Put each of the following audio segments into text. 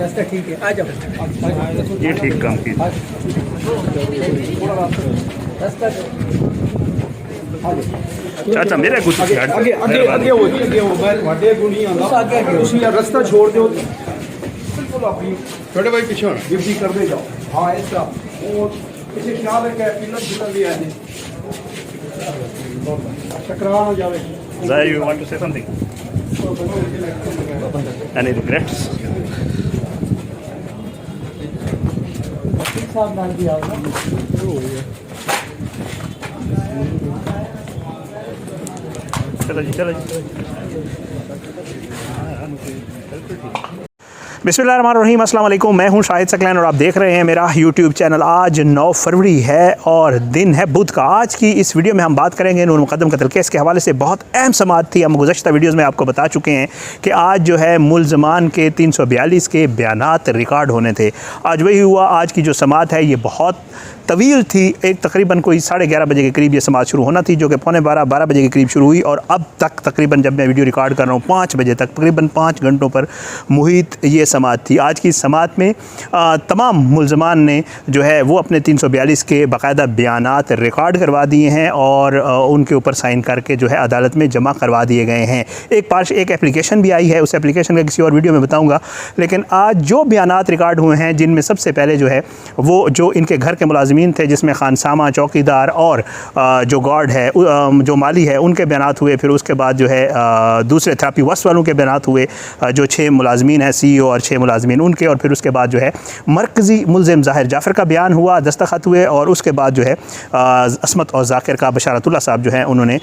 रास्ता ठीक है, आ जाओ। ये ठीक काम की चाचा मेरे कुछ आगे आगे आगे आगे हो मैं वाडे को नहीं आंदा तुम यार रास्ता छोड़ दो बिल्कुल अपनी छोटे भाई पीछे गिफ्टी कर दे जाओ। हाँ ऐसा वो पीछे ख्याल है कि पिलर पिलर भी आने टकराव हो जावे। Zahir, you want to say something? Any regrets? साहब डाल दिया होगा। चलो जी चलो जी। बिस्मिल्लाहिर्रहमानिर्रहीम, अस्सलाम वालेकुम। मैं हूं शाहिद सकलैन और आप देख रहे हैं मेरा यूट्यूब चैनल। आज 9 फरवरी है और दिन है बुध का। आज की इस वीडियो में हम बात करेंगे नूर मुक़द्दम कत्ल केस के हवाले से। बहुत अहम समाअत थी, हम गुज़श्ता वीडियोज़ में आपको बता चुके हैं कि आज जो है मुल्ज़मान के 342 के बयानात रिकॉर्ड होने थे। आज वही हुआ। आज की जो समाअत है ये बहुत तवील थी। एक तकरीबन कोई 11:30 बजे के करीब ये समाअत शुरू होना थी, जो कि 11:45 बजे के करीब शुरू हुई और अब तक तकरीबन जब मैं वीडियो रिकॉर्ड कर रहा हूँ 5 बजे तक तकरीबन 5 घंटों पर मुहित ये समाअत थी। आज की समाअत में तमाम मुल्ज़मान ने जो है वो अपने 342 के बाकायदा बयानात रिकॉर्ड करवा दिए हैं और उनके ऊपर साइन करके जो है अदालत में जमा करवा दिए गए हैं। एक एप्लीकेशन भी आई है, उस एप्लीकेशन का किसी और वीडियो में बताऊँगा। लेकिन आज जो बयानात रिकॉर्ड हुए हैं जिनमें सबसे पहले जो है वो जो इनके घर के मुलाज़िमीन थे, जिसमें खानसामा, चौकीदार और जो गार्ड है, जो माली है, उनके बयानात हुए। फिर उसके बाद जो है दूसरे थेरेपी वस्ट वालों के बयानात हुए, जो 6 मुलाज़मीन हैं, CEO और 6 मुलाज़मीन उनके। और फिर उसके बाद जो है मरकज़ी मुल्ज़िम ज़ाहिर जाफ़र का बयान हुआ, दस्तखत हुए। और उसके बाद जो है असमत और ज़ाकिर का बशारतुल्लाह साहब जो है उन्होंने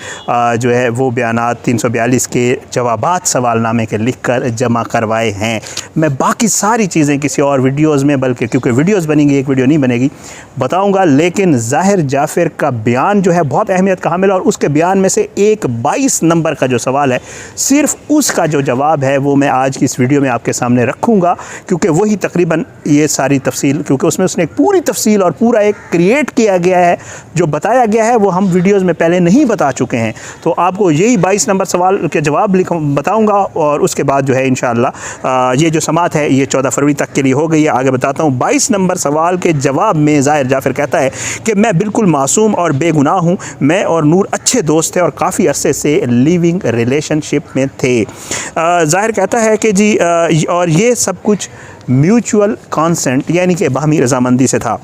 जो है वो बयानात 342 के जवाबात सवालनामे के लिख कर जमा करवाए हैं। मैं बाकी सारी चीज़ें किसी और वीडियोज़ में, बल्कि क्योंकि वीडियोज़ बनेंगी एक वीडियो नहीं बनेगी, बताऊंगा। लेकिन ज़ाहिर जाफ़र का बयान जो है बहुत अहमियत का हामिल है और उसके बयान में से एक 22 नंबर का जो सवाल है, सिर्फ उसका जो जवाब है वो मैं आज की इस वीडियो में आपके सामने रखूँगा, क्योंकि वही तकरीबन ये सारी तफसील, क्योंकि उसमें उसने एक पूरी तफसील और पूरा एक क्रिएट किया गया है, जो बताया गया है वो हम वीडियोज़ में पहले नहीं बता चुके हैं। तो आपको यही 22 नंबर सवाल के जवाब बताऊँगा और उसके बाद जो है इंशाअल्लाह ये जो समाअत है ये 14 फरवरी तक के लिए हो गई है। आगे बताता हूँ। 22 नंबर सवाल के जवाब में ज़ाहिर जाफ़र कहता है कि मैं बिल्कुल मासूम और बेगुनाह हूँ। मैं और नूर अच्छे दोस्त थे और काफ़ी अरसे से लिविंग रिलेशनशिप में थे। ज़ाहिर कहता है कि जी और ये सब कुछ म्यूचुअल कंसेंट यानी कि बाहमी रज़ामंदी से था।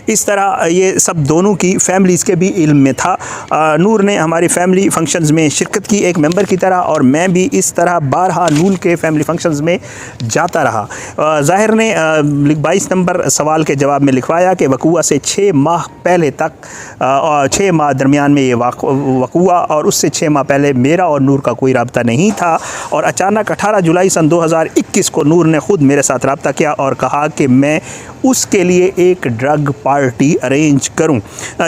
इस तरह ये सब दोनों की फैमिलीज़ के भी इल्म में था। नूर ने हमारी फैमिली फंक्शंस में शिरकत की एक मेंबर की तरह, और मैं भी इस तरह बारहा नूर के फैमिली फंक्शंस में जाता रहा। ज़ाहिर ने 22 नंबर सवाल के जवाब में लिखवाया कि वक़ुआ से 6 माह पहले तक और 6 माह दरमियान में ये वक़ुआ, और उससे 6 माह पहले मेरा और नूर का कोई रब्ता नहीं था। और अचानक 18 जुलाई सन 2021 को नूर ने ख़ुद मेरे साथ रब्ता किया और कहा कि मैं उसके लिए एक ड्रग पार्टी अरेंज करूं,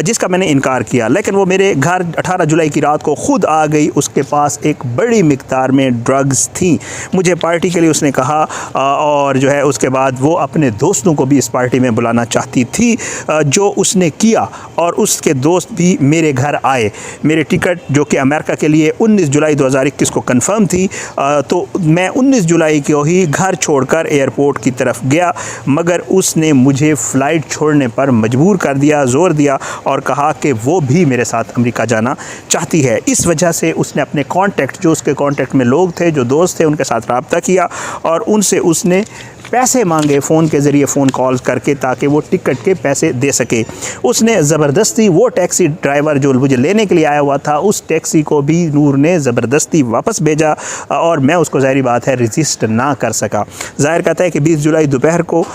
जिसका मैंने इनकार किया। लेकिन वो मेरे घर 18 जुलाई की रात को ख़ुद आ गई। उसके पास एक बड़ी मिक़दार में ड्रग्स थी। मुझे पार्टी के लिए उसने कहा और जो है उसके बाद वो अपने दोस्तों को भी इस पार्टी में बुलाना चाहती थी, जो उसने किया। और उसके दोस्त भी मेरे घर आए। मेरी टिकट जो कि अमेरिका के लिए 19 जुलाई 2021 को कन्फर्म थी, तो मैं 19 जुलाई को ही घर छोड़कर एयरपोर्ट की तरफ गया, मगर उसने मुझे फ़्लाइट छोड़ने पर मजबूर कर दिया, ज़ोर दिया और कहा कि वो भी मेरे साथ अमेरिका जाना चाहती है। इस वजह से उसने अपने कॉन्टैक्ट, जो उसके कॉन्टैक्ट में लोग थे, जो दोस्त थे, उनके साथ रब्ता किया और उनसे उसने पैसे मांगे फ़ोन के ज़रिए, फ़ोन कॉल करके, ताकि वो टिकट के पैसे दे सके। उसने ज़बरदस्ती वो टैक्सी ड्राइवर जो मुझे लेने के लिए आया हुआ था, उस टैक्सी को भी नूर ने ज़बरदस्ती वापस भेजा और मैं उसको ज़ाहिर बात है रजिस्ट ना कर सका। ज़ाहिर कहता है कि 20 जुलाई दोपहर को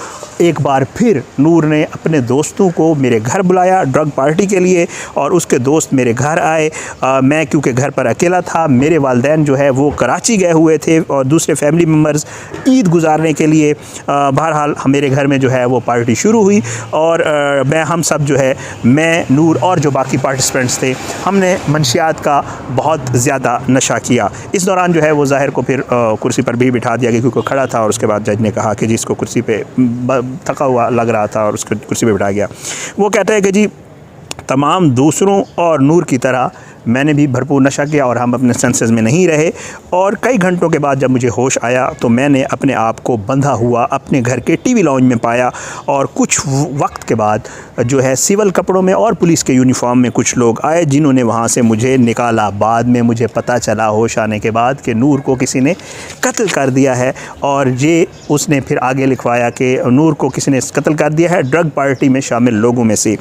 एक बार फिर नूर ने अपने दोस्तों को मेरे घर बुलाया ड्रग पार्टी के लिए और उसके दोस्त मेरे घर आए। मैं क्योंकि घर पर अकेला था, मेरे वालिदैन जो है वो कराची गए हुए थे और दूसरे फैमिली मेम्बर्स ईद गुजारने के लिए। बहरहाल मेरे घर में जो है वो पार्टी शुरू हुई और हम सब जो है, मैं, नूर और जो बाकी पार्टिसिपेंट्स थे, हमने मंशियात का बहुत ज़्यादा नशा किया। इस दौरान जो है वो ज़ाहिर को फिर कुर्सी पर भी बिठा दिया गया क्योंकि खड़ा था और उसके बाद जज ने कहा कि जी इसको कुर्सी पे थका हुआ लग रहा था और उसको कुर्सी पे बिठा गया। वो कहता है कि जी तमाम दूसरों और नूर की तरह मैंने भी भरपूर नशा किया और हम अपने सेंसेस में नहीं रहे। और कई घंटों के बाद जब मुझे होश आया तो मैंने अपने आप को बंधा हुआ अपने घर के टीवी लाउंज में पाया। और कुछ वक्त के बाद जो है सिविल कपड़ों में और पुलिस के यूनिफॉर्म में कुछ लोग आए जिन्होंने वहाँ से मुझे निकाला। बाद में मुझे पता चला होश आने के बाद कि नूर को किसी ने कत्ल कर दिया है। और ये उसने फिर आगे लिखवाया कि नूर को किसी ने कत्ल कर दिया है ड्रग पार्टी में शामिल लोगों में से।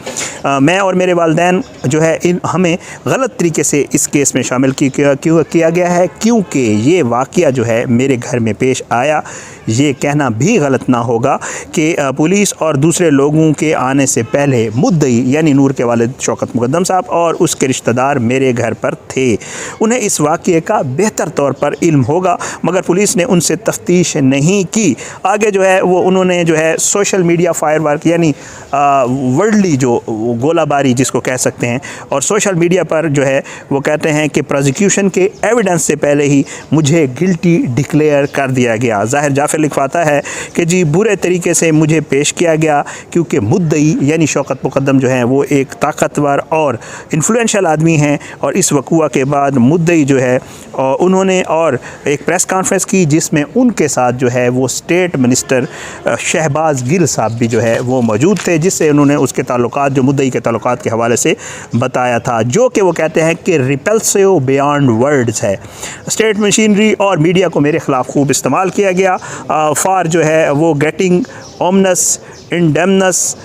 मैं और मेरे वालिदैन जो है हमें गलत तरीके से इस केस में शामिल किया गया है, क्योंकि ये वाक़या जो है मेरे घर में पेश आया। ये कहना भी गलत ना होगा कि पुलिस और दूसरे लोगों के आने से पहले मुद्दई यानी नूर के वालिद शौकत मुक़द्दम साहब और उसके रिश्तेदार मेरे घर पर थे। उन्हें इस वाक़ये का बेहतर तौर पर इल्म होगा, मगर पुलिस ने उनसे तफ्तीश नहीं की। आगे जो है वो उन्होंने जो है सोशल मीडिया फायरवर्क यानी वर्ल्डली जो गोलाबारी जिसको कह सकते हैं, और सोशल मीडिया पर जो है वो कहते हैं कि प्रोसिक्यूशन के एविडेंस से पहले ही मुझे गिल्टी डिक्लेयर कर दिया गया। ज़ाहिर जाफ़र लिखवाता है कि जी बुरे तरीके से मुझे पेश किया गया, क्योंकि मुद्दई यानी शौकत मुक़द्दम जो हैं वो एक ताकतवर और इन्फ्लुएंशियल आदमी हैं। और इस वक़ूआ के बाद मुद्दई जो है उन्होंने और एक प्रेस कॉन्फ्रेंस की जिसमें उनके साथ जो है वो स्टेट मिनिस्टर शहबाज गिल साहब भी जो है वो मौजूद थे, जिससे उन्होंने उसके ताल्लुकात जो मुद्दई के ताल्लुकात के हवाले से बताया था, जो कि वो कहते हैं कि रिपल्सिव बियॉन्ड वर्ड्स है। स्टेट मशीनरी और मीडिया को मेरे ख़िलाफ़ खूब इस्तेमाल किया गया फॉर जो है वो गेटिंग ओमनस इंडेमनस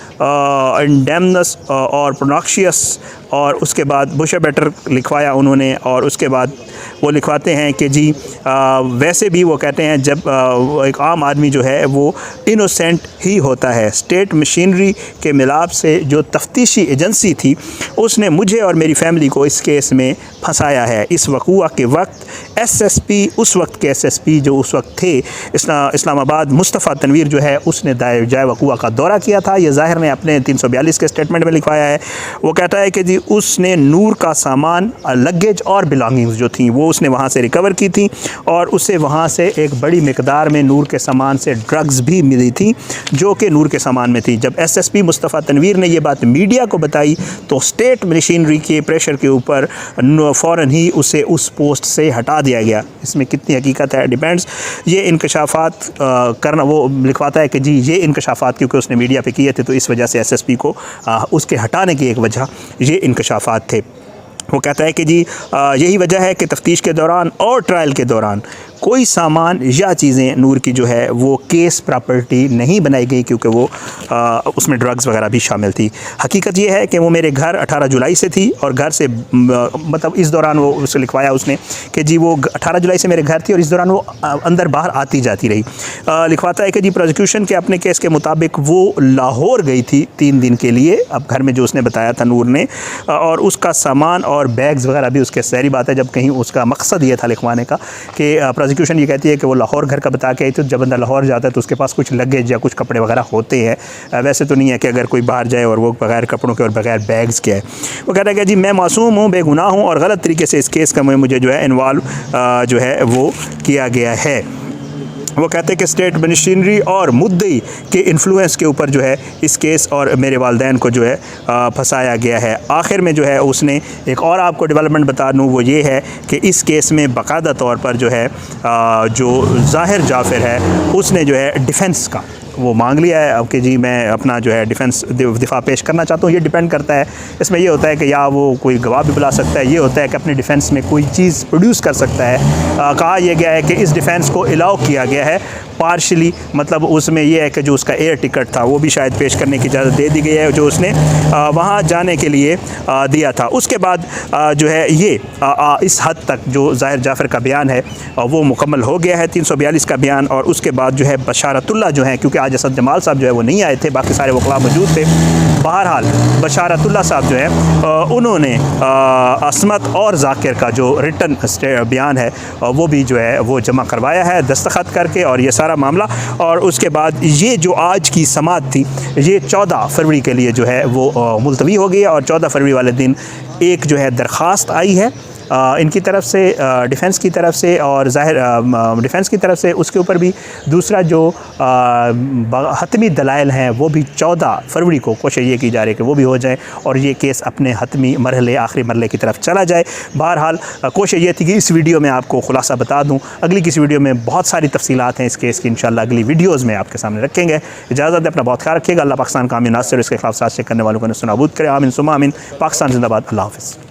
और प्रोनॉक्शियस। और उसके बाद बुश बेटर लिखवाया उन्होंने। और उसके बाद वो लिखवाते हैं कि जी वैसे भी वो कहते हैं जब एक आम आदमी जो है वो इनोसेंट ही होता है। स्टेट मशीनरी के मिलाप से जो तफ्तीशी एजेंसी थी उसने मुझे और मेरी फैमिली को इस केस में फंसाया है। इस वक़ूआ के वक्त SSP उस वक्त के SSP जो उस वक्त थे इस्लामाबाद मुस्तफ़ा तनवीर जो है उसने जाए वक़ूआ का दौरा किया था। ये ज़ाहिर ने अपने 342 के स्टेटमेंट में लिखवाया है। वो कहता है कि जी उसने नूर का सामान लगेज और बिलोंगिंग्स जो थी वो उसने वहाँ से रिकवर की थी, और उसे वहाँ से एक बड़ी मिकदार में नूर के सामान से ड्रग्स भी मिली थी जो कि नूर के सामान में थी। जब SSP मुस्तफ़ा तनवीर ने ये बात मीडिया को बताई तो स्टेट मशीनरी के प्रेशर के ऊपर फ़ौरन ही उसे उस पोस्ट से हटा दिया गया। इसमें कितनी हकीकत है डिपेंड्स। ये इंकशाफात करना वो लिखवाता है कि जी ये इंकशाफात क्योंकि उसने मीडिया पे किए थे तो इस वजह से SSP को उसके हटाने की एक वजह ये इंकशाफात थे। वो कहता है कि जी यही वजह है कि तफ्तीश के दौरान और ट्रायल के दौरान कोई सामान या चीज़ें नूर की जो है वो केस प्रॉपर्टी नहीं बनाई गई, क्योंकि वो उसमें ड्रग्स वगैरह भी शामिल थी। हकीकत ये है कि वो मेरे घर 18 जुलाई से थी और घर से मतलब इस दौरान वो उसे लिखवाया उसने कि जी वो 18 जुलाई से मेरे घर थी और इस दौरान वो अंदर बाहर आती जाती रही। लिखवाता है कि जी प्रोसिक्यूशन के अपने केस के मुताबिक वो लाहौर गई थी 3 दिन के लिए, अब घर में जो उसने बताया था नूर ने, और उसका सामान और बैग्स वगैरह भी उसके सहरी बात है, जब कहीं उसका मकसद ये था लिखवाने का कि प्रोसिक्यूशन ये कहती है कि वो लाहौर घर का बता के आई थी। जब बंदा लाहौर जाता है तो उसके पास कुछ लगेज या कुछ कपड़े वगैरह होते हैं। वैसे तो नहीं है कि अगर कोई बाहर जाए और वो बगैर कपड़ों के और बगैर बैग्स के है। वो कहता है कि जी मैं मासूम हूँ, बेगुनाह हूँ और गलत तरीके से इस केस का मुझे जो है इन्वॉल्व जो है वो किया गया है। वो कहते हैं कि स्टेट मशीनरी और मुद्दई के इन्फ्लुएंस के ऊपर जो है इस केस और मेरे वालिदैन को जो है फंसाया गया है। आखिर में जो है उसने एक और आपको डेवलपमेंट बता दूँ, वो ये है कि इस केस में बाकायदा तौर पर जो है जो ज़ाहिर जाफ़र है उसने जो है डिफेंस का वो मांग लिया है अब कि जी मैं अपना जो है डिफेंस दिफा पेश करना चाहता हूँ। ये डिपेंड करता है, इसमें ये होता है कि या वो कोई गवाह भी बुला सकता है, ये होता है कि अपने डिफेंस में कोई चीज़ प्रोड्यूस कर सकता है। कहा यह गया है कि इस डिफेंस को अलाउ किया गया है पार्शली, मतलब उसमें यह है कि जो उसका एयर टिकट था वो भी शायद पेश करने की इजाज़त दे दी गई है जो उसने वहाँ जाने के लिए दिया था। उसके बाद जो है ये इस हद तक जो ज़ाहिर जाफ़र का बयान है वो मुकम्मल हो गया है, 342 का बयान। और उसके बाद जो है बशारतुल्लाह जो है, क्योंकि आज असद जमाल साहब जो है वो नहीं आए थे, बाकी सारे वकला मौजूद थे। बहरहाल बशारतुल्लाह साहब जो है उन्होंने असमत और जाकिर का जो रिटन बयान है वो भी जो है वो जमा करवाया है दस्तखत करके, और ये सारा मामला। और उसके बाद ये जो आज की समाअत थी ये 14 फरवरी के लिए जो है वो मुलतवी हो गई है। और 14 फरवरी वाले दिन एक जो है दरख्वास्त आई है इनकी तरफ से डिफेंस की तरफ से और ज़ाहिर डिफेंस की तरफ से उसके ऊपर भी दूसरा जो हतमी दलाइल हैं वो भी 14 फरवरी को कोशिश ये की जा रही है कि वो भी हो जाए और ये केस अपने हतमी मरहले आखिरी मरहले की तरफ चला जाए। बहरहाल कोशिश ये थी कि इस वीडियो में आपको खुलासा बता दूँ। अगली किसी वीडियो में बहुत सारी तफसीलात हैं इस केस की, इंशाल्लाह अगली वीडियोज़ में आपके सामने रखेंगे। इजाज़त है, अपना बहुत ख्याल रखिएगा। अल्लाह पाकिस्तान का अमीन नासिर, इसके खिलाफ साजिश करने वालों को नस्तानाबूद करे। आमीन सुम्मा आमीन। पाकिस्तान जिंदाबाद। अल्लाह हाफ़िज़।